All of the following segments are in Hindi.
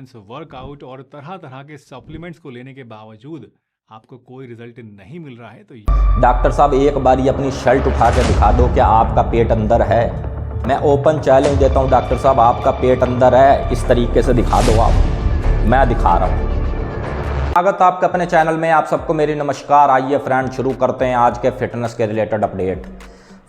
वर्कआउट और तरह तरह के सप्लीमेंट्स को लेने के बावजूद आपको कोई रिजल्ट नहीं मिल रहा है तो डॉक्टर साहब एक बार ये अपनी शर्ट उठा के दिखा दो क्या आपका पेट अंदर है। मैं ओपन चैलेंज देता हूँ डॉक्टर साहब, आपका पेट अंदर है, इस तरीके से दिखा दो आप। मैं दिखा रहा हूँ। स्वागत आपका अपने चैनल में। आप सबको मेरी नमस्कार। आइए फ्रेंड्स शुरू करते हैं आज के फिटनेस के रिलेटेड अपडेट।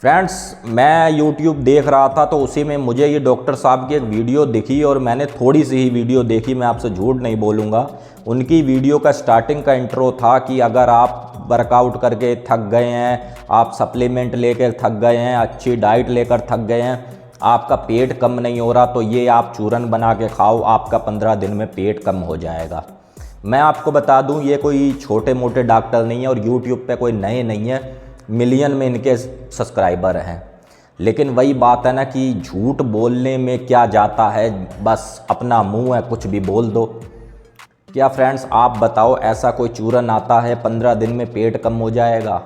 फ्रेंड्स मैं YouTube देख रहा था तो उसी में मुझे ये डॉक्टर साहब की एक वीडियो दिखी और मैंने थोड़ी सी ही वीडियो देखी, मैं आपसे झूठ नहीं बोलूँगा। उनकी वीडियो का स्टार्टिंग का इंट्रो था कि अगर आप वर्कआउट करके थक गए हैं, आप सप्लीमेंट लेकर थक गए हैं, अच्छी डाइट लेकर थक गए हैं, आपका पेट कम नहीं हो रहा तो ये आप चूरन बना के खाओ, आपका 15 दिन में पेट कम हो जाएगा। मैं आपको बता दूं ये कोई छोटे मोटे डॉक्टर नहीं है और YouTube पे कोई नए नहीं है, मिलियन में इनके सब्सक्राइबर हैं। लेकिन वही बात है ना कि झूठ बोलने में क्या जाता है, बस अपना मुंह है कुछ भी बोल दो। क्या फ्रेंड्स आप बताओ ऐसा कोई चूरन आता है 15 दिन में पेट कम हो जाएगा?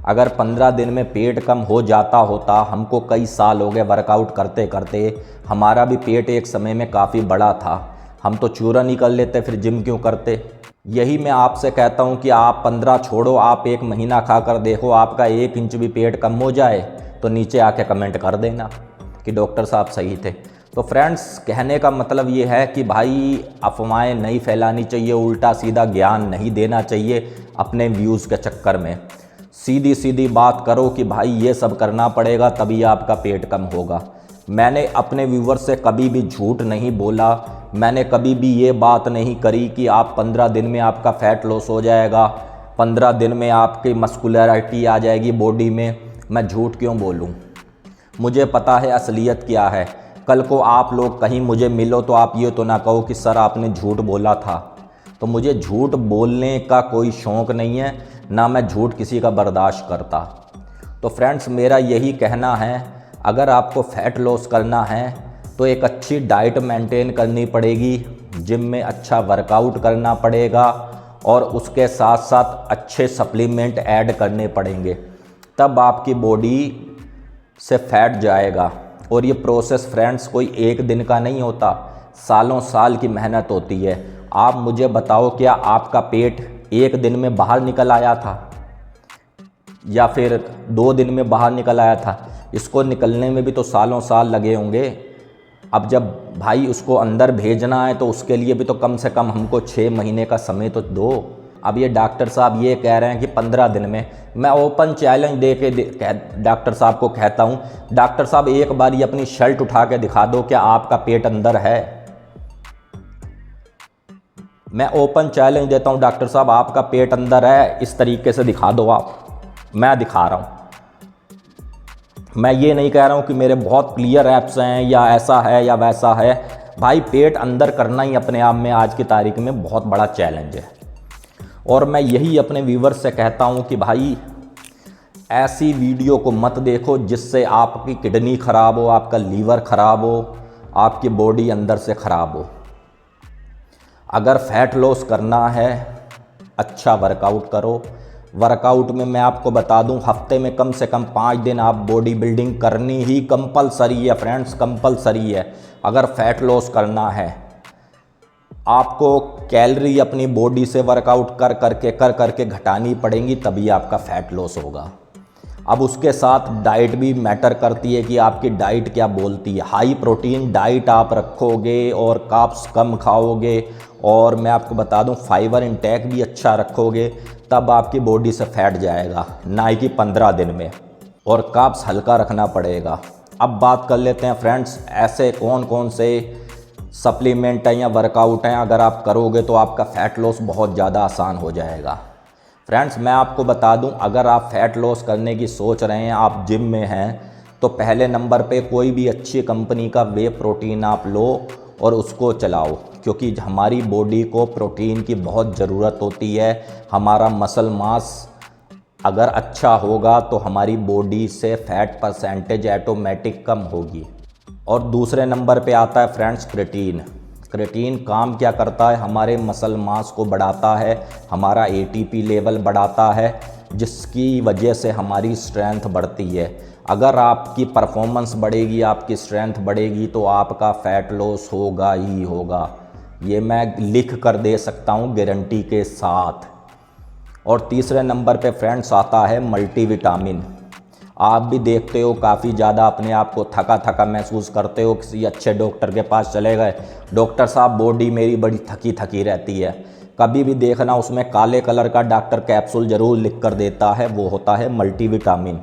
अगर 15 दिन में पेट कम हो जाता होता, हमको कई साल हो गए वर्कआउट करते करते, हमारा भी पेट एक समय में काफ़ी बड़ा था, हम तो चूरन ही कर लेते, फिर जिम क्यों करते? यही मैं आपसे कहता हूं कि आप 15 छोड़ो, आप 1 महीना खा कर देखो, आपका 1 इंच भी पेट कम हो जाए तो नीचे आके कमेंट कर देना कि डॉक्टर साहब सही थे। तो फ्रेंड्स कहने का मतलब ये है कि भाई अफवाहें नहीं फैलानी चाहिए, उल्टा सीधा ज्ञान नहीं देना चाहिए अपने व्यूज़ के चक्कर में। सीधी सीधी बात करो कि भाई ये सब करना पड़ेगा तभी आपका पेट कम होगा। मैंने अपने व्यूवर्स से कभी भी झूठ नहीं बोला, मैंने कभी भी ये बात नहीं करी कि आप 15 दिन में आपका फैट लॉस हो जाएगा, 15 दिन में आपकी मस्कुलरिटी आ जाएगी बॉडी में। मैं झूठ क्यों बोलूं? मुझे पता है असलियत क्या है। कल को आप लोग कहीं मुझे मिलो तो आप ये तो ना कहो कि सर आपने झूठ बोला था। तो मुझे झूठ बोलने का कोई शौक़ नहीं है, ना मैं झूठ किसी का बर्दाश्त करता। तो फ्रेंड्स मेरा यही कहना है, अगर आपको फ़ैट लॉस करना है तो एक अच्छी डाइट मेंटेन करनी पड़ेगी, जिम में अच्छा वर्कआउट करना पड़ेगा और उसके साथ साथ अच्छे सप्लीमेंट ऐड करने पड़ेंगे, तब आपकी बॉडी से फैट जाएगा। और ये प्रोसेस फ्रेंड्स कोई एक दिन का नहीं होता, सालों साल की मेहनत होती है। आप मुझे बताओ क्या आपका पेट एक दिन में बाहर निकल आया था या फिर 2 दिन में बाहर निकल आया था? इसको निकलने में भी तो सालों साल लगे होंगे। अब जब भाई उसको अंदर भेजना है तो उसके लिए भी तो कम से कम हमको 6 महीने का समय तो दो। अब ये डॉक्टर साहब ये कह रहे हैं कि 15 दिन में, मैं ओपन चैलेंज दे के डॉक्टर साहब को कहता हूँ, डॉक्टर साहब एक बार ये अपनी शर्ट उठा के दिखा दो क्या आपका पेट अंदर है। मैं ओपन चैलेंज देता हूँ डॉक्टर साहब, आपका पेट अंदर है, इस तरीके से दिखा दो आप। मैं दिखा रहा हूँ। मैं ये नहीं कह रहा हूँ कि मेरे बहुत क्लियर ऐप्स हैं या ऐसा है या वैसा है। भाई पेट अंदर करना ही अपने आप में आज की तारीख में बहुत बड़ा चैलेंज है। और मैं यही अपने व्यूवर्स से कहता हूँ कि भाई ऐसी वीडियो को मत देखो जिससे आपकी किडनी ख़राब हो, आपका लीवर ख़राब हो, आपकी बॉडी अंदर से ख़राब हो। अगर फैट लॉस करना है, अच्छा वर्कआउट करो। वर्कआउट में मैं आपको बता दूं, हफ्ते में कम से कम 5 दिन आप बॉडी बिल्डिंग करनी ही कंपलसरी है फ्रेंड्स, कंपलसरी है। अगर फैट लॉस करना है आपको कैलोरी अपनी बॉडी से वर्कआउट कर करके घटानी पड़ेंगी, तभी आपका फैट लॉस होगा। अब उसके साथ डाइट भी मैटर करती है कि आपकी डाइट क्या बोलती है। हाई प्रोटीन डाइट आप रखोगे और कार्ब्स कम खाओगे, और मैं आपको बता दूं फाइबर इंटेक भी अच्छा रखोगे, तब आपकी बॉडी से फैट जाएगा, ना कि 15 दिन में। और कार्ब्स हल्का रखना पड़ेगा। अब बात कर लेते हैं फ्रेंड्स, ऐसे कौन कौन से सप्लीमेंट हैं या वर्कआउट हैं अगर आप करोगे तो आपका फ़ैट लॉस बहुत ज़्यादा आसान हो जाएगा। फ्रेंड्स मैं आपको बता दूं, अगर आप फ़ैट लॉस करने की सोच रहे हैं, आप जिम में हैं, तो पहले नंबर पे कोई भी अच्छी कंपनी का वे प्रोटीन आप लो और उसको चलाओ, क्योंकि हमारी बॉडी को प्रोटीन की बहुत ज़रूरत होती है। हमारा मसल मास अगर अच्छा होगा तो हमारी बॉडी से फैट परसेंटेज ऑटोमेटिक कम होगी। और दूसरे नंबर पे आता है फ्रेंड्स क्रेटीन। क्रेटीन काम क्या करता है? हमारे मसल मास को बढ़ाता है, हमारा ATP लेवल बढ़ाता है, जिसकी वजह से हमारी स्ट्रेंथ बढ़ती है। अगर आपकी परफॉर्मेंस बढ़ेगी, आपकी स्ट्रेंथ बढ़ेगी तो आपका फ़ैट लॉस होगा ही होगा। ये मैं लिख कर दे सकता हूँ गारंटी के साथ। और तीसरे नंबर पे फ्रेंड्स आता है मल्टीविटामिन। आप भी देखते हो काफ़ी ज़्यादा अपने आप को थका थका महसूस करते हो, किसी अच्छे डॉक्टर के पास चले गए, डॉक्टर साहब बॉडी मेरी बड़ी थकी थकी रहती है, कभी भी देखना उसमें काले कलर का डॉक्टर कैप्सूल ज़रूर लिख कर देता है, वो होता है मल्टीविटामिन।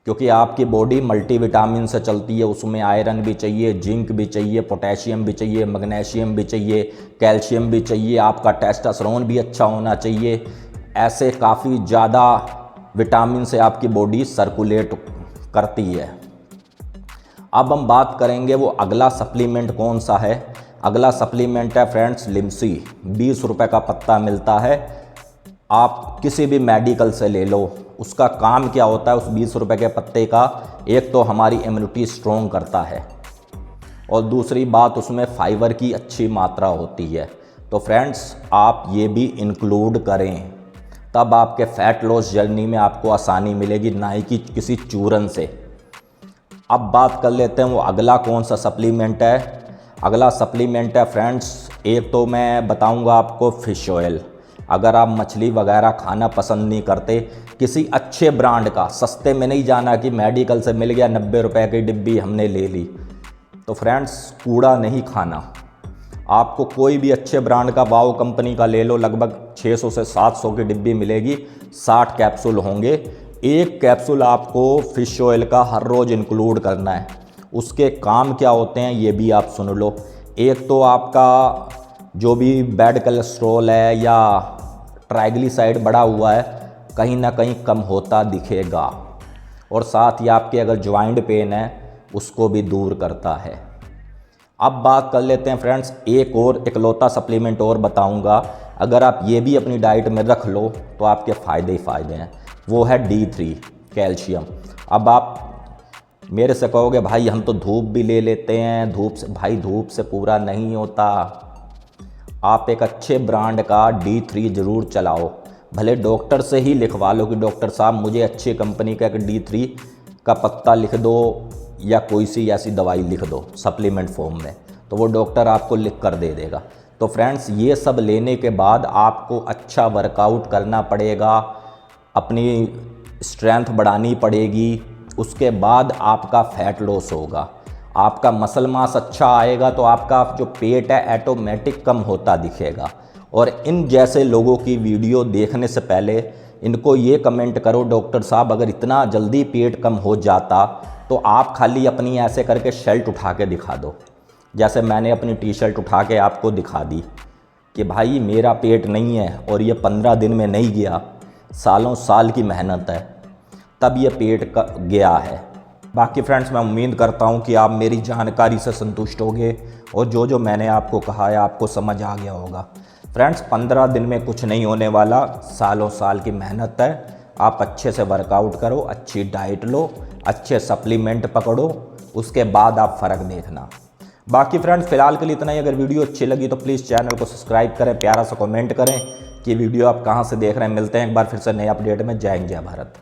क्योंकि आपकी बॉडी मल्टीविटामिन से चलती है, उसमें आयरन भी चाहिए, जिंक भी चाहिए, पोटेशियम भी चाहिए, मैग्नीशियम भी चाहिए, कैल्शियम भी चाहिए, आपका टेस्टोस्टेरोन भी अच्छा होना चाहिए। ऐसे काफ़ी ज़्यादा विटामिन से आपकी बॉडी सर्कुलेट करती है। अब हम बात करेंगे वो अगला सप्लीमेंट कौन सा है। अगला सप्लीमेंट है फ्रेंड्स लिम्सी। 20 रुपये का पत्ता मिलता है, आप किसी भी मेडिकल से ले लो। उसका काम क्या होता है उस 20 रुपये के पत्ते का, एक तो हमारी इम्यूनिटी स्ट्रॉन्ग करता है और दूसरी बात उसमें फाइबर की अच्छी मात्रा होती है। तो फ्रेंड्स आप ये भी इंक्लूड करें, तब आपके फ़ैट लॉस जर्नी में आपको आसानी मिलेगी, ना ही कि किसी चूरन से। अब बात कर लेते हैं वो अगला कौन सा सप्लीमेंट है। अगला सप्लीमेंट है फ्रेंड्स, एक तो मैं बताऊंगा आपको फ़िश ऑयल। अगर आप मछली वगैरह खाना पसंद नहीं करते, किसी अच्छे ब्रांड का, सस्ते में नहीं जाना कि मेडिकल से मिल गया 90 रुपये की डिब्बी हमने ले ली। तो फ्रेंड्स कूड़ा नहीं खाना, आपको कोई भी अच्छे ब्रांड का वाओ कंपनी का ले लो, लगभग 600 से 700 की डिब्बी मिलेगी, 60 कैप्सूल होंगे। एक कैप्सूल आपको फ़िश ऑयल का हर रोज़ इंक्लूड करना है। उसके काम क्या होते हैं ये भी आप सुन लो। एक तो आपका जो भी बैड कोलेस्ट्रॉल है या ट्राइग्लिसराइड बढ़ा हुआ है कहीं ना कहीं कम होता दिखेगा, और साथ ही आपके अगर जॉइंट पेन है उसको भी दूर करता है। अब बात कर लेते हैं फ्रेंड्स, एक और इकलौता सप्लीमेंट और बताऊंगा, अगर आप ये भी अपनी डाइट में रख लो तो आपके फ़ायदे ही फ़ायदे हैं। वो है D3 कैल्शियम। अब आप मेरे से कहोगे भाई हम तो धूप भी ले लेते हैं, धूप से, भाई धूप से पूरा नहीं होता। आप एक अच्छे ब्रांड का D3 ज़रूर चलाओ, भले डॉक्टर से ही लिखवा लो कि डॉक्टर साहब मुझे अच्छी कंपनी का एक D3 का पत्ता लिख दो या कोई सी ऐसी दवाई लिख दो सप्लीमेंट फॉर्म में, तो वो डॉक्टर आपको लिख कर दे देगा। तो फ्रेंड्स ये सब लेने के बाद आपको अच्छा वर्कआउट करना पड़ेगा, अपनी स्ट्रेंथ बढ़ानी पड़ेगी, उसके बाद आपका फ़ैट लॉस होगा, आपका मसल मास अच्छा आएगा, तो आपका जो पेट है ऑटोमेटिक कम होता दिखेगा। और इन जैसे लोगों की वीडियो देखने से पहले इनको ये कमेंट करो, डॉक्टर साहब अगर इतना जल्दी पेट कम हो जाता तो आप खाली अपनी ऐसे करके शर्ट उठा के दिखा दो, जैसे मैंने अपनी टी शर्ट उठा के आपको दिखा दी कि भाई मेरा पेट नहीं है, और ये 15 दिन में नहीं गया, सालों साल की मेहनत है, तब ये पेट का गया है। बाकी फ्रेंड्स मैं उम्मीद करता हूँ कि आप मेरी जानकारी से संतुष्ट होंगे और जो जो मैंने आपको कहा है आपको समझ आ गया होगा। फ्रेंड्स 15 दिन में कुछ नहीं होने वाला, सालों साल की मेहनत है। आप अच्छे से वर्कआउट करो, अच्छी डाइट लो, अच्छे सप्लीमेंट पकड़ो, उसके बाद आप फ़र्क देखना। बाकी फ्रेंड्स फ़िलहाल के लिए इतना ही। अगर वीडियो अच्छी लगी तो प्लीज़ चैनल को सब्सक्राइब करें, प्यारा सा कमेंट करें कि वीडियो आप कहाँ से देख रहे हैं। मिलते हैं एक बार फिर से नए अपडेट में। जय हिंद, जय भारत।